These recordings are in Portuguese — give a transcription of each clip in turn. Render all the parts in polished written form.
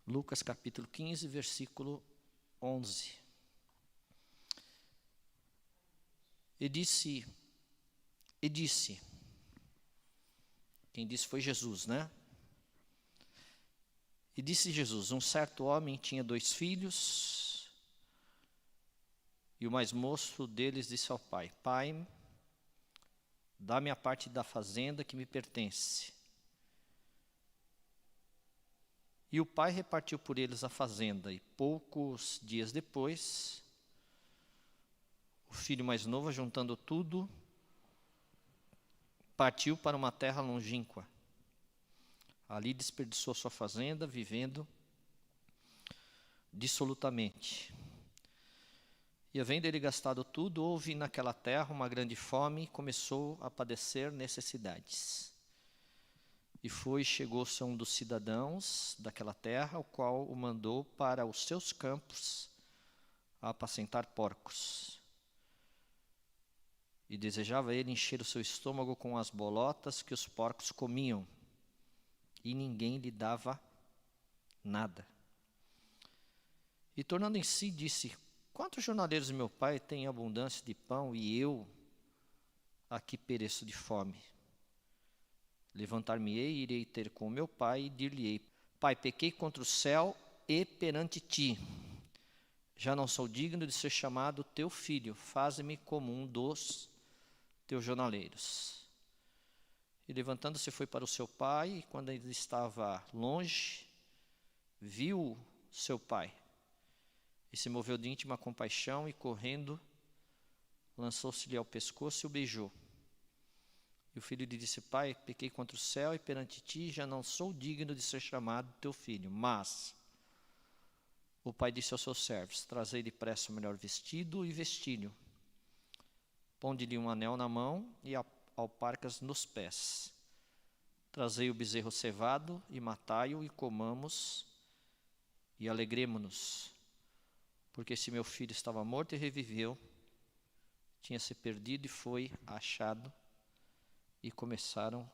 Lucas capítulo 15, versículo 11. E disse, quem disse foi Jesus, né? E disse Jesus: um certo homem tinha 2 filhos, e o mais moço deles disse ao pai: Pai, dá-me a parte da fazenda que me pertence. E o pai repartiu por eles a fazenda, e poucos dias depois, o filho mais novo, juntando tudo, partiu para uma terra longínqua. Ali desperdiçou sua fazenda, vivendo dissolutamente. E havendo ele gastado tudo, houve naquela terra uma grande fome, e começou a padecer necessidades. E chegou-se a um dos cidadãos daquela terra, o qual o mandou para os seus campos a apacentar porcos. E desejava ele encher o seu estômago com as bolotas que os porcos comiam, e ninguém lhe dava nada. E tornando em si, disse: quantos jornaleiros de meu pai têm abundância de pão, e eu aqui pereço de fome? Levantar-me-ei e irei ter com meu pai, e dir-lhe-ei: Pai, pequei contra o céu e perante ti. Já não sou digno de ser chamado teu filho, faze-me como um dos teus jornaleiros. E levantando-se foi para o seu pai, e quando ele estava longe, viu seu pai, e se moveu de íntima compaixão, e correndo, lançou-se-lhe ao pescoço e o beijou. E o filho lhe disse: Pai, pequei contra o céu e perante ti, já não sou digno de ser chamado teu filho. Mas o pai disse aos seus servos: trazei depressa o melhor vestido e vestilho. Ponde-lhe um anel na mão e alparcas nos pés. Trazei o bezerro cevado e matai-o, e comamos e alegremo-nos. Porque esse meu filho estava morto e reviveu, tinha se perdido e foi achado, e começaram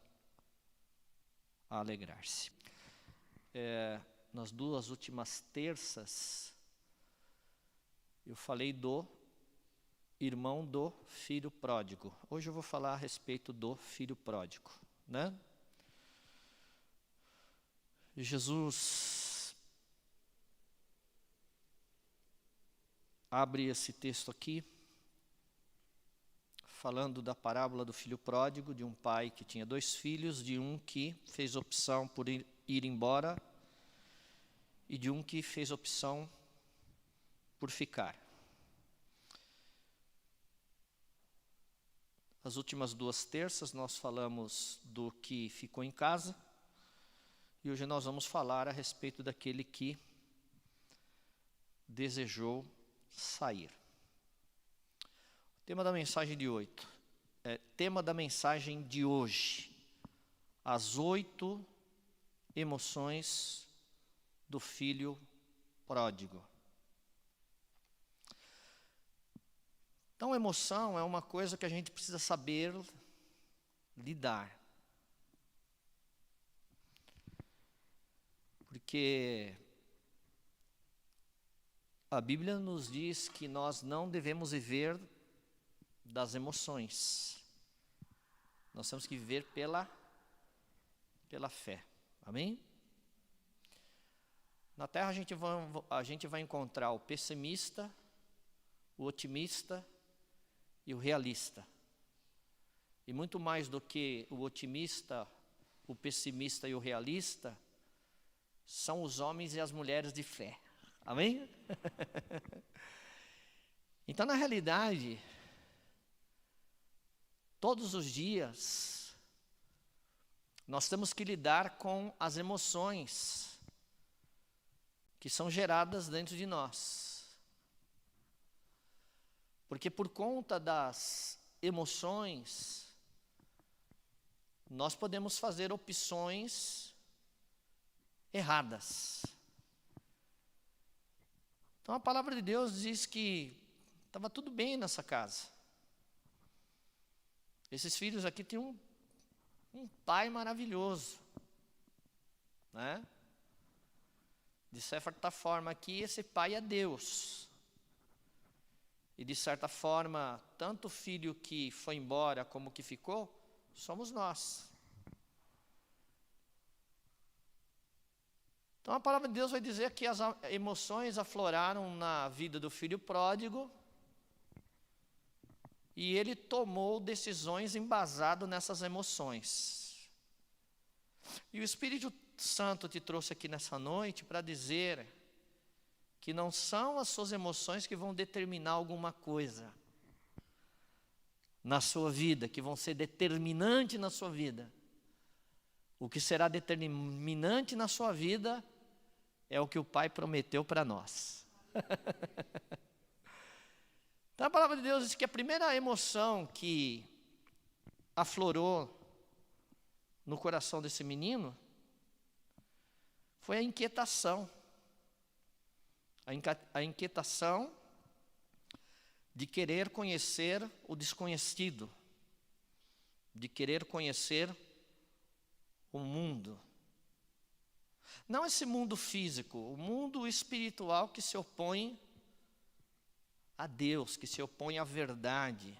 a alegrar-se. Nas 2 últimas terças, eu falei do irmão do filho pródigo. Hoje eu vou falar a respeito do filho pródigo, né? Jesus abre esse texto aqui, falando da parábola do filho pródigo, de um pai que tinha 2 filhos, de um que fez opção por ir embora, e de um que fez opção por ficar. As últimas 2 terças nós falamos do que ficou em casa, e hoje nós vamos falar a respeito daquele que desejou sair. Tema da mensagem de hoje: as 8 emoções do filho pródigo. Então, emoção é uma coisa que a gente precisa saber lidar. Porque a Bíblia nos diz que nós não devemos viver das emoções. Nós temos que viver pela fé. Amém? Na Terra a gente vai encontrar o pessimista, o otimista e o realista. E muito mais do que o otimista, o pessimista e o realista, são os homens e as mulheres de fé. Amém? Então, na realidade, todos os dias, nós temos que lidar com as emoções que são geradas dentro de nós. Porque por conta das emoções, nós podemos fazer opções erradas. Então a palavra de Deus diz que estava tudo bem nessa casa. Esses filhos aqui tinham um pai maravilhoso, né? De certa forma aqui, esse pai é Deus. E de certa forma, tanto o filho que foi embora como o que ficou, somos nós. Então a palavra de Deus vai dizer que as emoções afloraram na vida do filho pródigo, e ele tomou decisões embasado nessas emoções. E o Espírito Santo te trouxe aqui nessa noite para dizer que não são as suas emoções que vão determinar alguma coisa na sua vida, que vão ser determinante na sua vida. O que será determinante na sua vida é o que o Pai prometeu para nós. Então a palavra de Deus diz que a primeira emoção que aflorou no coração desse menino foi a inquietação. A inquietação de querer conhecer o desconhecido, de querer conhecer o mundo. Não esse mundo físico, o mundo espiritual que se opõe a Deus, que se opõe à verdade,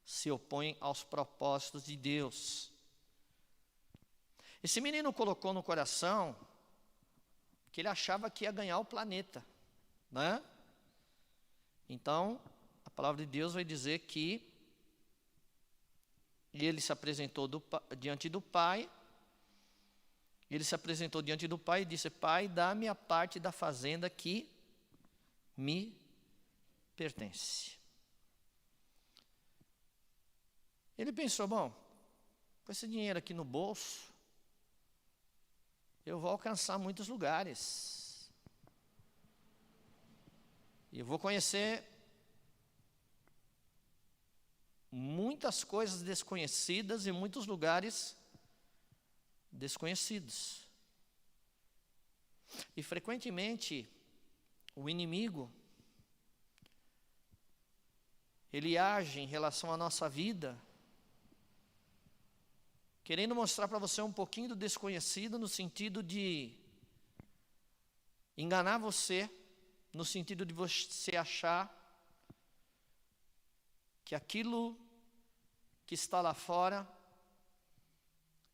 se opõe aos propósitos de Deus. Esse menino colocou no coração que ele achava que ia ganhar o planeta, né? Então, a palavra de Deus vai dizer que ele se apresentou diante do pai. Ele se apresentou diante do pai e disse: Pai, dá-me a parte da fazenda que me pertence. Ele pensou: bom, com esse dinheiro aqui no bolso, eu vou alcançar muitos lugares. E eu vou conhecer muitas coisas desconhecidas e muitos lugares desconhecidos. E frequentemente o inimigo, ele age em relação à nossa vida, querendo mostrar para você um pouquinho do desconhecido, no sentido de enganar você, no sentido de você achar que aquilo que está lá fora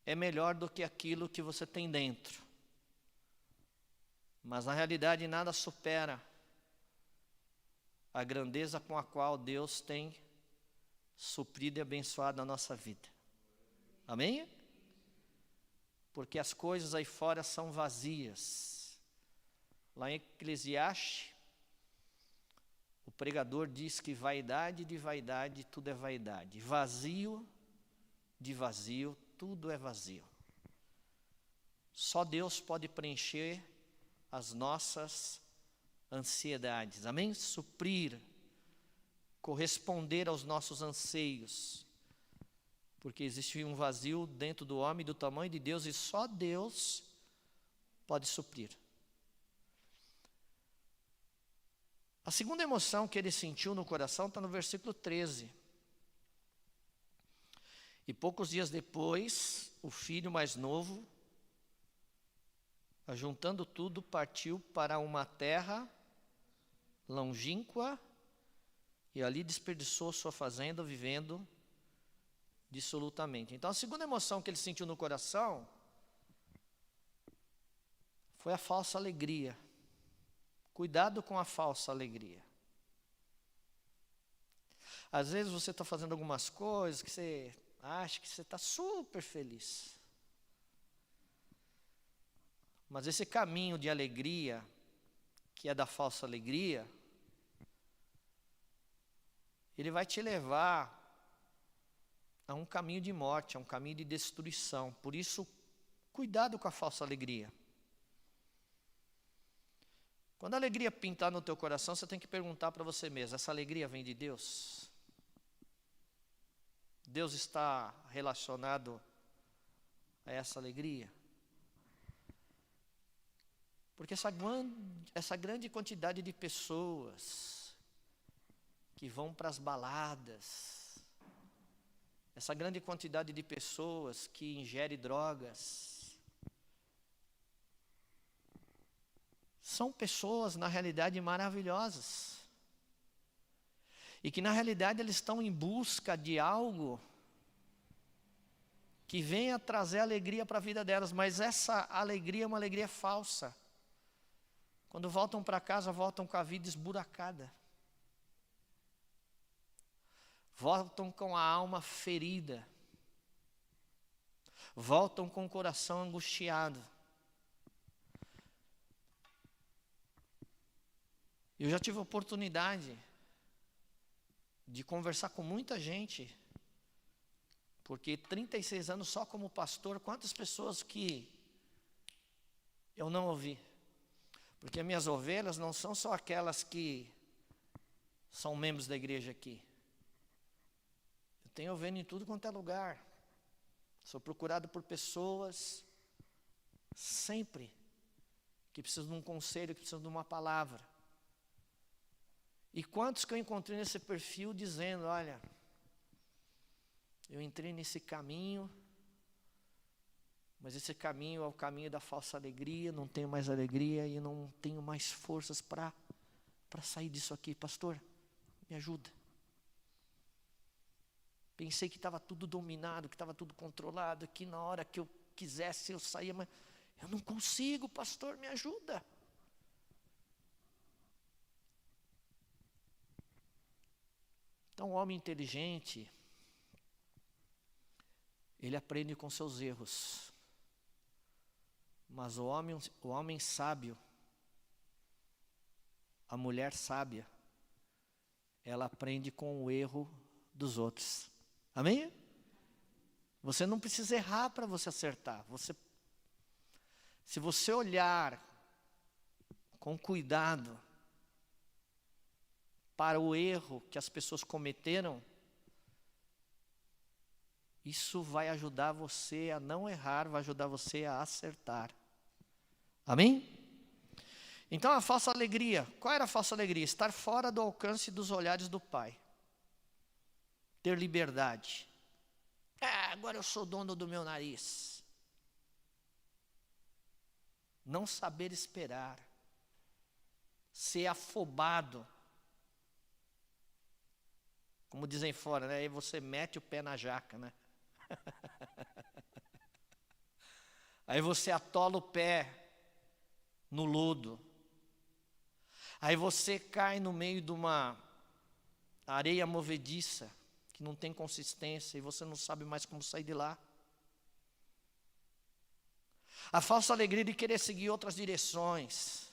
é melhor do que aquilo que você tem dentro. Mas na realidade nada supera a grandeza com a qual Deus tem suprido e abençoado a nossa vida. Amém? Porque as coisas aí fora são vazias. Lá em Eclesiastes, o pregador diz que vaidade de vaidade, tudo é vaidade. Vazio de vazio, tudo é vazio. Só Deus pode preencher as nossas ansiedades. Amém? Suprir, corresponder aos nossos anseios. Porque existe um vazio dentro do homem do tamanho de Deus e só Deus pode suprir. A segunda emoção que ele sentiu no coração está no versículo 13. E poucos dias depois, o filho mais novo, ajuntando tudo, partiu para uma terra longínqua e ali desperdiçou sua fazenda, vivendo dissolutamente. Então a segunda emoção que ele sentiu no coração foi a falsa alegria. Cuidado com a falsa alegria. Às vezes você está fazendo algumas coisas que você acha que você está super feliz. Mas esse caminho de alegria, que é da falsa alegria, ele vai te levar a um caminho de morte, a um caminho de destruição. Por isso, cuidado com a falsa alegria. Quando a alegria pintar no teu coração, você tem que perguntar para você mesmo: essa alegria vem de Deus? Deus está relacionado a essa alegria? Porque essa grande quantidade de pessoas que vão para as baladas, essa grande quantidade de pessoas que ingerem drogas, são pessoas, na realidade, maravilhosas. E que, na realidade, eles estão em busca de algo que venha trazer alegria para a vida delas. Mas essa alegria é uma alegria falsa. Quando voltam para casa, voltam com a vida esburacada. Voltam com a alma ferida. Voltam com o coração angustiado. Eu já tive a oportunidade de conversar com muita gente, porque 36 anos só como pastor, quantas pessoas que eu não ouvi? Porque minhas ovelhas não são só aquelas que são membros da igreja aqui. Eu tenho ovelha em tudo quanto é lugar. Sou procurado por pessoas sempre que precisam de um conselho, que precisam de uma palavra. E quantos que eu encontrei nesse perfil dizendo, olha, eu entrei nesse caminho, mas esse caminho é o caminho da falsa alegria, não tenho mais alegria e não tenho mais forças para sair disso aqui. Pastor, me ajuda. Pensei que estava tudo dominado, que estava tudo controlado, que na hora que eu quisesse eu saía, mas eu não consigo, pastor, me ajuda. Então, o homem inteligente, ele aprende com seus erros. Mas o homem sábio, a mulher sábia, ela aprende com o erro dos outros. Amém? Você não precisa errar para você acertar. Se você olhar com cuidado para o erro que as pessoas cometeram, isso vai ajudar você a não errar, vai ajudar você a acertar. Amém? Então a falsa alegria, qual era a falsa alegria? Estar fora do alcance dos olhares do Pai. Ter liberdade. Agora eu sou dono do meu nariz. Não saber esperar. Ser afobado. Como dizem fora, né? Aí você mete o pé na jaca, né? Aí você atola o pé no lodo. Aí você cai no meio de uma areia movediça, que não tem consistência, e você não sabe mais como sair de lá. A falsa alegria de querer seguir outras direções.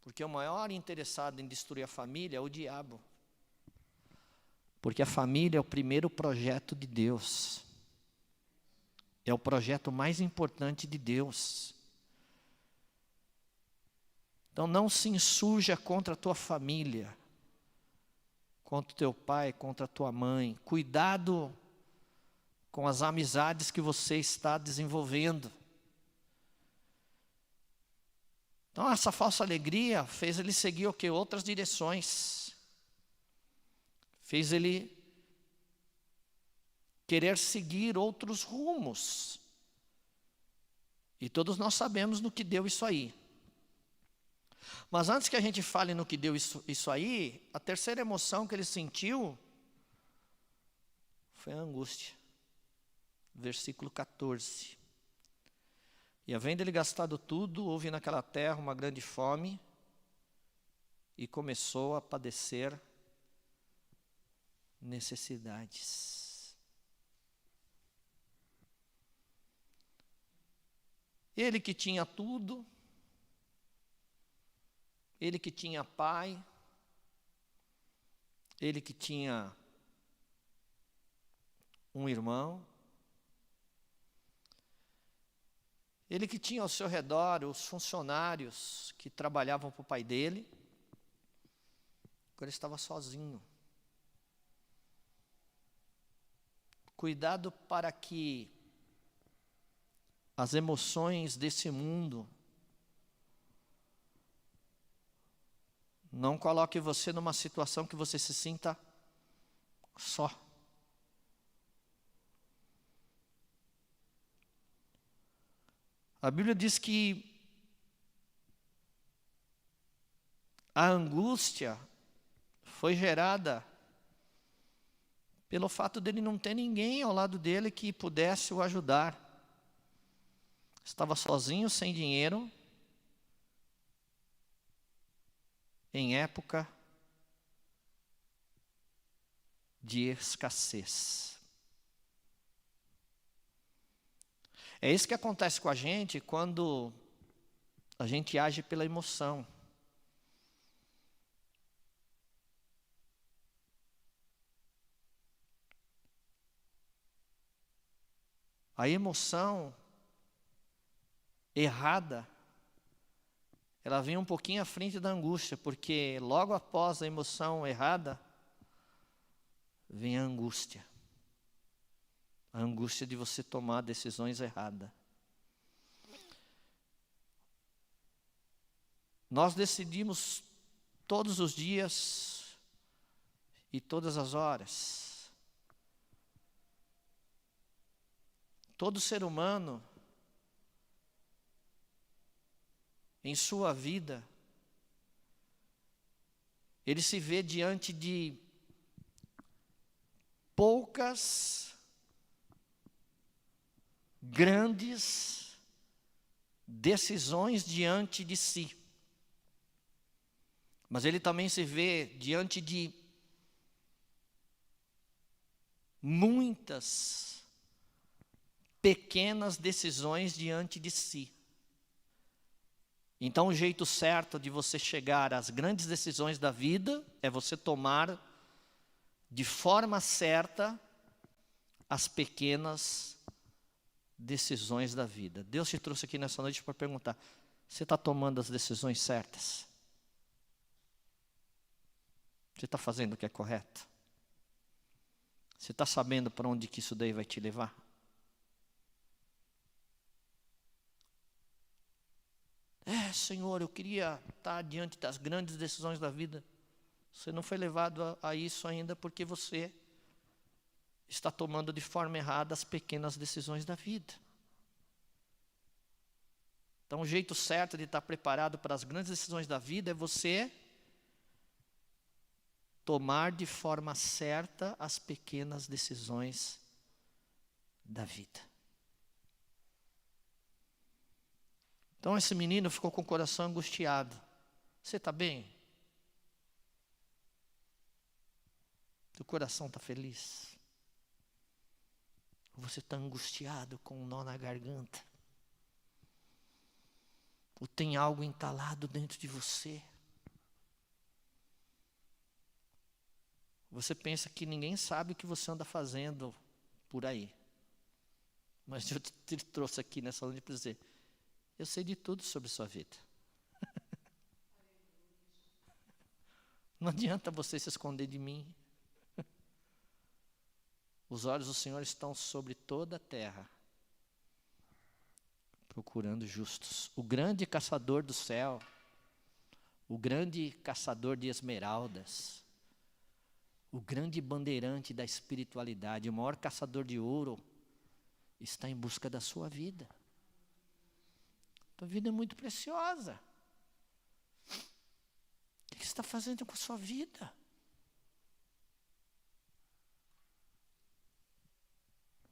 Porque o maior interessado em destruir a família é o diabo. Porque a família é o primeiro projeto de Deus. É o projeto mais importante de Deus. Então não se insurja contra a tua família, contra o teu pai, contra a tua mãe. Cuidado com as amizades que você está desenvolvendo. Então essa falsa alegria fez ele seguir o quê? Outras direções. Fez ele querer seguir outros rumos. E todos nós sabemos no que deu isso aí. Mas antes que a gente fale no que deu isso aí, a terceira emoção que ele sentiu foi a angústia. Versículo 14. E havendo ele gastado tudo, houve naquela terra uma grande fome, e começou a padecer necessidades. Ele que tinha tudo, ele que tinha pai, ele que tinha um irmão, ele que tinha ao seu redor os funcionários que trabalhavam para o pai dele, agora ele estava sozinho. Cuidado para que as emoções desse mundo não coloque você numa situação que você se sinta só. A Bíblia diz que A angústia foi gerada pelo fato dele não ter ninguém ao lado dele que pudesse o ajudar. Estava sozinho, sem dinheiro, em época de escassez. É isso que acontece com a gente quando a gente age pela emoção. A emoção errada, ela vem um pouquinho à frente da angústia, porque logo após a emoção errada, vem a angústia. A angústia de você tomar decisões erradas. Nós decidimos todos os dias e todas as horas. Todo ser humano, em sua vida, ele se vê diante de poucas, grandes decisões diante de si. Mas ele também se vê diante de muitas pequenas decisões diante de si. Então, o jeito certo de você chegar às grandes decisões da vida é você tomar de forma certa as pequenas decisões da vida. Deus te trouxe aqui nessa noite para perguntar: você está tomando as decisões certas? Você está fazendo o que é correto? Você está sabendo para onde que isso daí vai te levar? Senhor, eu queria estar diante das grandes decisões da vida. Você não foi levado a isso ainda porque você está tomando de forma errada as pequenas decisões da vida. Então, o jeito certo de estar preparado para as grandes decisões da vida é você tomar de forma certa as pequenas decisões da vida. Então esse menino ficou com o coração angustiado. Você está bem? Teu coração está feliz? Ou você está angustiado com um nó na garganta? Ou tem algo entalado dentro de você? Você pensa que ninguém sabe o que você anda fazendo por aí. Mas eu te trouxe aqui nessa noite para dizer: eu sei de tudo sobre sua vida. Não adianta você se esconder de mim. Os olhos do Senhor estão sobre toda a terra, procurando justos. O grande caçador do céu, o grande caçador de esmeraldas, o grande bandeirante da espiritualidade, o maior caçador de ouro, está em busca da sua vida. Tua vida é muito preciosa. O que você está fazendo com a sua vida?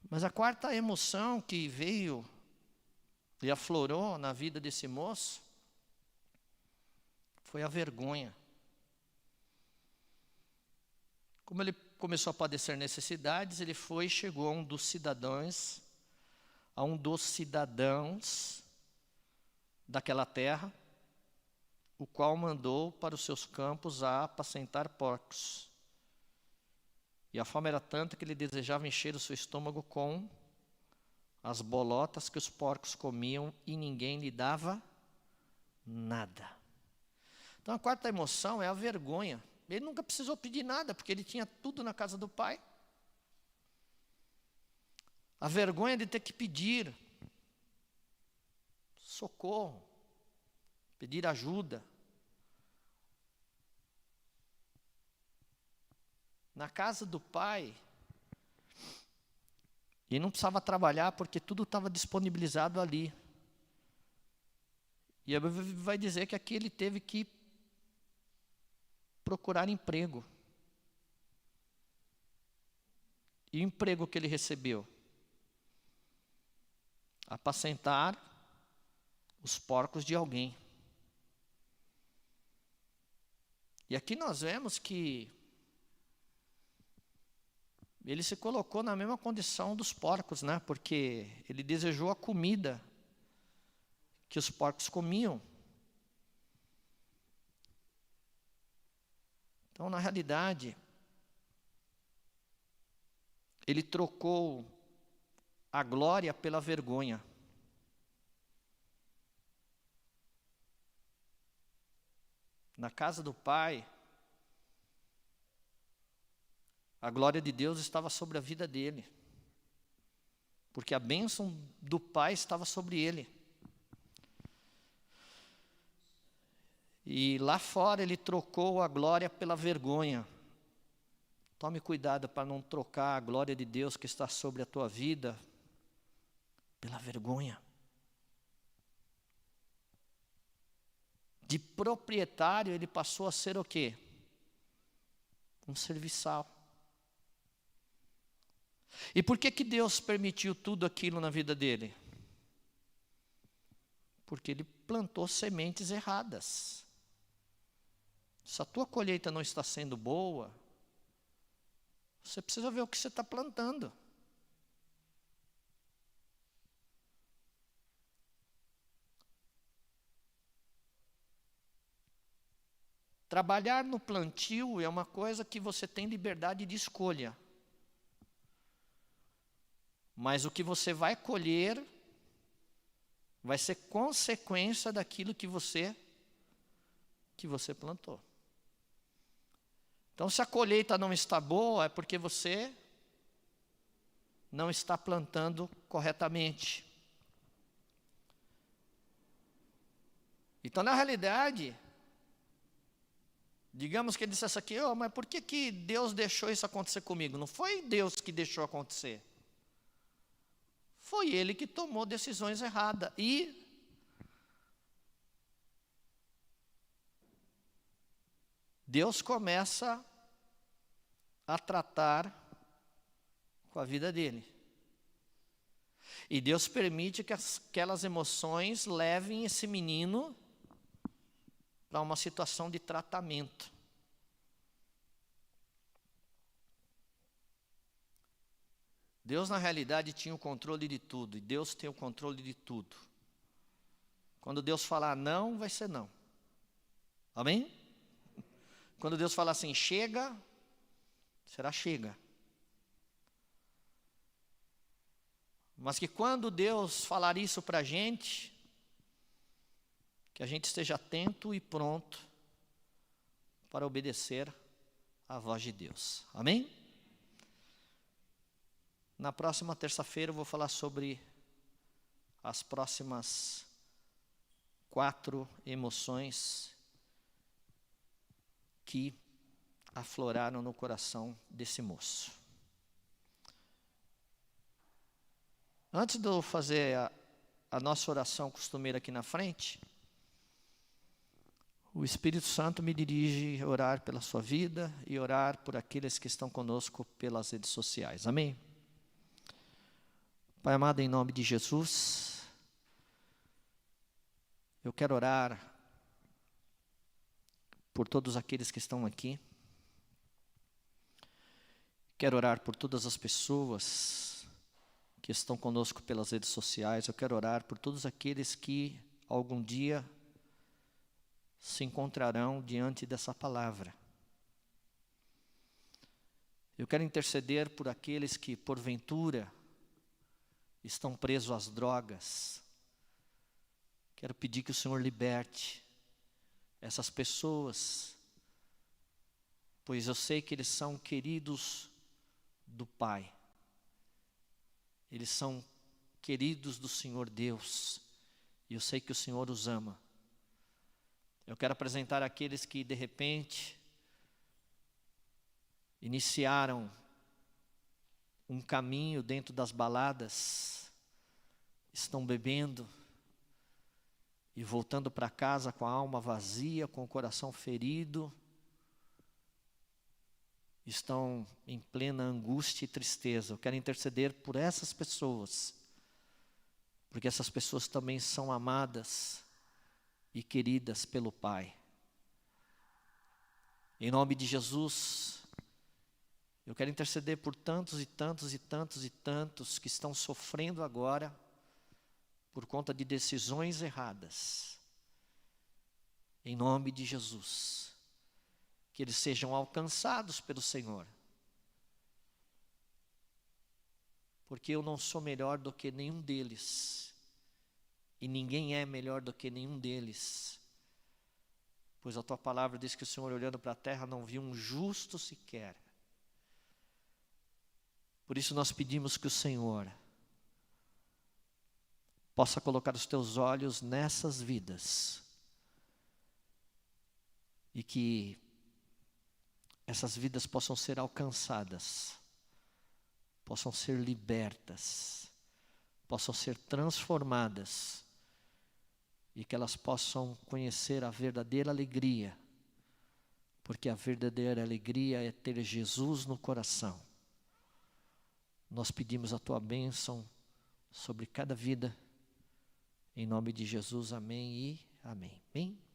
Mas a quarta emoção que veio e aflorou na vida desse moço foi a vergonha. Como ele começou a padecer necessidades, ele foi e chegou a um dos cidadãos daquela terra, o qual mandou para os seus campos a apacentar porcos. E a fome era tanta que ele desejava encher o seu estômago com as bolotas que os porcos comiam e ninguém lhe dava nada. Então a quarta emoção é a vergonha. Ele nunca precisou pedir nada, porque ele tinha tudo na casa do pai. A vergonha de ter que pedir socorro, pedir ajuda. Na casa do pai, ele não precisava trabalhar porque tudo estava disponibilizado ali. E a Bíblia vai dizer que aqui ele teve que procurar emprego. E o emprego que ele recebeu? Apacentar os porcos de alguém. E aqui nós vemos que ele se colocou na mesma condição dos porcos, né? Porque ele desejou a comida que os porcos comiam. Então, na realidade, ele trocou a glória pela vergonha. Na casa do Pai, a glória de Deus estava sobre a vida dele, porque a bênção do Pai estava sobre ele. E lá fora ele trocou a glória pela vergonha. Tome cuidado para não trocar a glória de Deus que está sobre a tua vida pela vergonha. De proprietário ele passou a ser o quê? Um serviçal. E por que Deus permitiu tudo aquilo na vida dele? Porque ele plantou sementes erradas. Se a tua colheita não está sendo boa, você precisa ver o que você está plantando. Trabalhar no plantio é uma coisa que você tem liberdade de escolha. Mas o que você vai colher vai ser consequência daquilo que você plantou. Então, se a colheita não está boa, é porque você não está plantando corretamente. Então, na realidade, digamos que ele dissesse aqui, mas por que Deus deixou isso acontecer comigo? Não foi Deus que deixou acontecer. Foi ele que tomou decisões erradas. E Deus começa a tratar com a vida dele. E Deus permite que aquelas emoções levem esse menino para uma situação de tratamento. Deus, na realidade, tinha o controle de tudo. E Deus tem o controle de tudo. Quando Deus falar não, vai ser não. Amém? Quando Deus falar assim, chega, será chega. Mas que quando Deus falar isso para a gente, que a gente esteja atento e pronto para obedecer à voz de Deus. Amém? Na próxima terça-feira eu vou falar sobre as próximas 4 emoções que afloraram no coração desse moço. Antes de eu fazer a nossa oração costumeira aqui na frente, o Espírito Santo me dirige a orar pela sua vida e orar por aqueles que estão conosco pelas redes sociais. Amém? Pai amado, em nome de Jesus, eu quero orar por todos aqueles que estão aqui. Quero orar por todas as pessoas que estão conosco pelas redes sociais. Eu quero orar por todos aqueles que algum dia se encontrarão diante dessa palavra. Eu quero interceder por aqueles que, porventura, estão presos às drogas. Quero pedir que o Senhor liberte essas pessoas, pois eu sei que eles são queridos do Pai. Eles são queridos do Senhor Deus, e eu sei que o Senhor os ama. Eu quero apresentar aqueles que, de repente, iniciaram um caminho dentro das baladas, estão bebendo e voltando para casa com a alma vazia, com o coração ferido, estão em plena angústia e tristeza. Eu quero interceder por essas pessoas, porque essas pessoas também são amadas e queridas pelo Pai. Em nome de Jesus, eu quero interceder por tantos e tantos e tantos e tantos que estão sofrendo agora por conta de decisões erradas. Em nome de Jesus, que eles sejam alcançados pelo Senhor. Porque eu não sou melhor do que nenhum deles, e ninguém é melhor do que nenhum deles. Pois a tua palavra diz que o Senhor, olhando para a terra, não viu um justo sequer. Por isso nós pedimos que o Senhor possa colocar os teus olhos nessas vidas, e que essas vidas possam ser alcançadas, possam ser libertas, possam ser transformadas, e que elas possam conhecer a verdadeira alegria, porque a verdadeira alegria é ter Jesus no coração. Nós pedimos a tua bênção sobre cada vida, em nome de Jesus, amém e amém. Amém.